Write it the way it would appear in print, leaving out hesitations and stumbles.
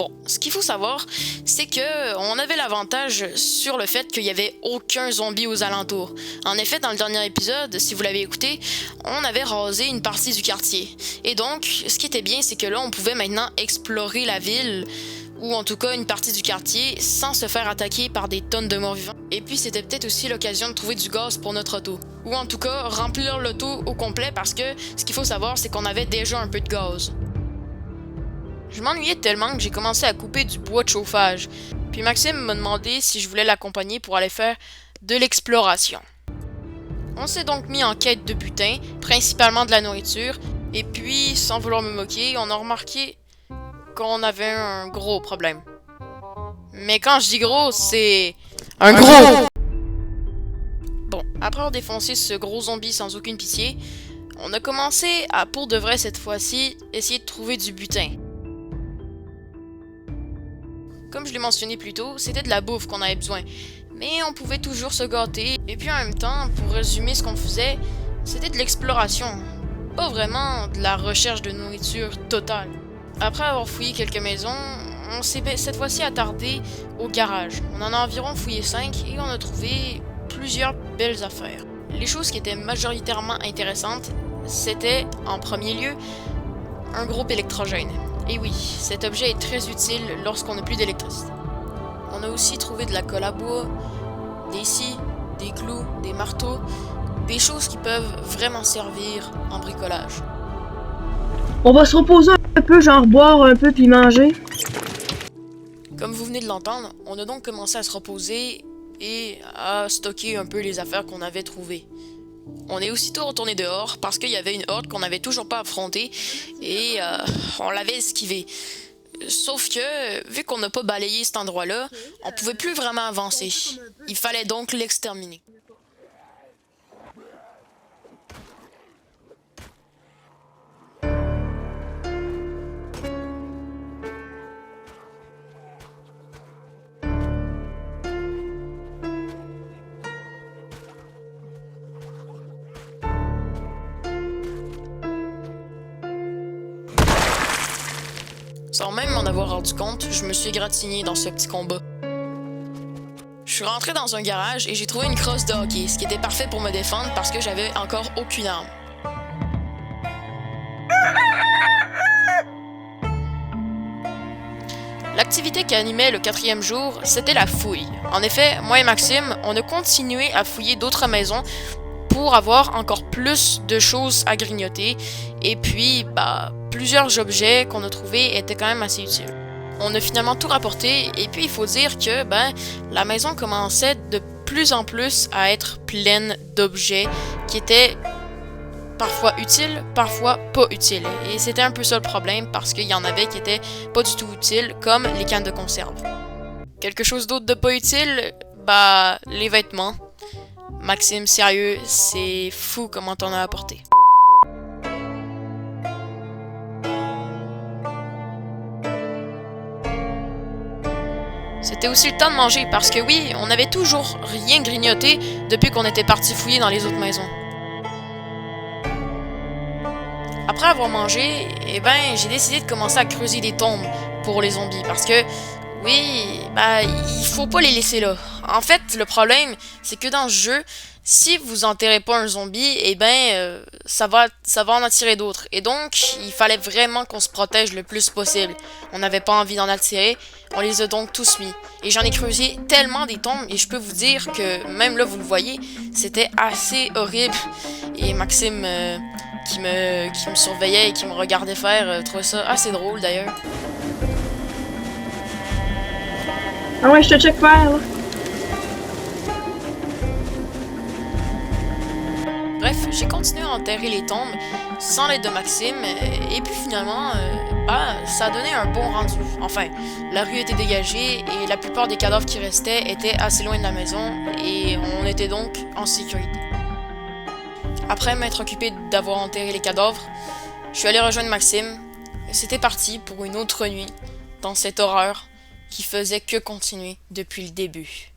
Bon, ce qu'il faut savoir, c'est que on avait l'avantage sur le fait qu'il y avait aucun zombie aux alentours. En effet, dans le dernier épisode, si vous l'avez écouté, on avait rasé une partie du quartier. Et donc, ce qui était bien, c'est que là, on pouvait maintenant explorer la ville, ou en tout cas une partie du quartier, sans se faire attaquer par des tonnes de morts vivants. Et puis, c'était peut-être aussi l'occasion de trouver du gaz pour notre auto. Ou en tout cas, remplir l'auto au complet parce que ce qu'il faut savoir, c'est qu'on avait déjà un peu de gaz. Je m'ennuyais tellement que j'ai commencé à couper du bois de chauffage. Puis Maxime m'a demandé si je voulais l'accompagner pour aller faire de l'exploration. On s'est donc mis en quête de butin, principalement de la nourriture, et puis, sans vouloir me moquer, on a remarqué qu'on avait un gros problème. Mais quand je dis gros, c'est... un gros! Bon, après avoir défoncé ce gros zombie sans aucune pitié, on a commencé à, pour de vrai cette fois-ci, essayer de trouver du butin. Comme je l'ai mentionné plus tôt, c'était de la bouffe qu'on avait besoin, mais on pouvait toujours se gâter. Et puis en même temps, pour résumer ce qu'on faisait, c'était de l'exploration, pas vraiment de la recherche de nourriture totale. Après avoir fouillé quelques maisons, on s'est cette fois-ci attardé au garage. On en a environ fouillé 5 et on a trouvé plusieurs belles affaires. Les choses qui étaient majoritairement intéressantes, c'était, en premier lieu, un groupe électrogène. Et oui, cet objet est très utile lorsqu'on n'a plus d'électricité. On a aussi trouvé de la colle à bois, des scies, des clous, des marteaux, des choses qui peuvent vraiment servir en bricolage. On va se reposer un peu, genre boire un peu puis manger. Comme vous venez de l'entendre, on a donc commencé à se reposer et à stocker un peu les affaires qu'on avait trouvées. On est aussitôt retourné dehors parce qu'il y avait une horde qu'on n'avait toujours pas affrontée et on l'avait esquivée. Sauf que, vu qu'on n'a pas balayé cet endroit-là, on pouvait plus vraiment avancer. Il fallait donc l'exterminer. Sans même m'en avoir rendu compte, je me suis égratigné dans ce petit combat. Je suis rentré dans un garage et j'ai trouvé une crosse de hockey, ce qui était parfait pour me défendre parce que j'avais encore aucune arme. L'activité qui animait le 4e jour, c'était la fouille. En effet, moi et Maxime, on a continué à fouiller d'autres maisons pour avoir encore plus de choses à grignoter. Et puis, plusieurs objets qu'on a trouvés étaient quand même assez utiles. On a finalement tout rapporté, et puis il faut dire que, la maison commençait de plus en plus à être pleine d'objets qui étaient parfois utiles, parfois pas utiles. Et c'était un peu ça le problème, parce qu'il y en avait qui étaient pas du tout utiles, comme les cannes de conserve. Quelque chose d'autre de pas utile, les vêtements. Maxime, sérieux, c'est fou comment t'en as apporté. C'était aussi le temps de manger parce que oui, on n'avait toujours rien grignoté depuis qu'on était parti fouiller dans les autres maisons. Après avoir mangé, j'ai décidé de commencer à creuser des tombes pour les zombies parce que oui, il faut pas les laisser là. En fait, le problème, c'est que dans ce jeu, si vous enterrez pas un zombie, ça va en attirer d'autres. Et donc, il fallait vraiment qu'on se protège le plus possible. On n'avait pas envie d'en attirer, on les a donc tous mis. Et j'en ai creusé tellement des tombes, et je peux vous dire que, même là, vous le voyez, c'était assez horrible. Et Maxime, qui me surveillait et qui me regardait faire, trouvait ça assez drôle d'ailleurs. Ah ouais, je te check faire, là. Bref, j'ai continué à enterrer les tombes sans l'aide de Maxime et puis finalement, ça a donné un bon rendu. Enfin, la rue était dégagée et la plupart des cadavres qui restaient étaient assez loin de la maison et on était donc en sécurité. Après m'être occupé d'avoir enterré les cadavres, je suis allé rejoindre Maxime et c'était parti pour une autre nuit dans cette horreur qui faisait que continuer depuis le début.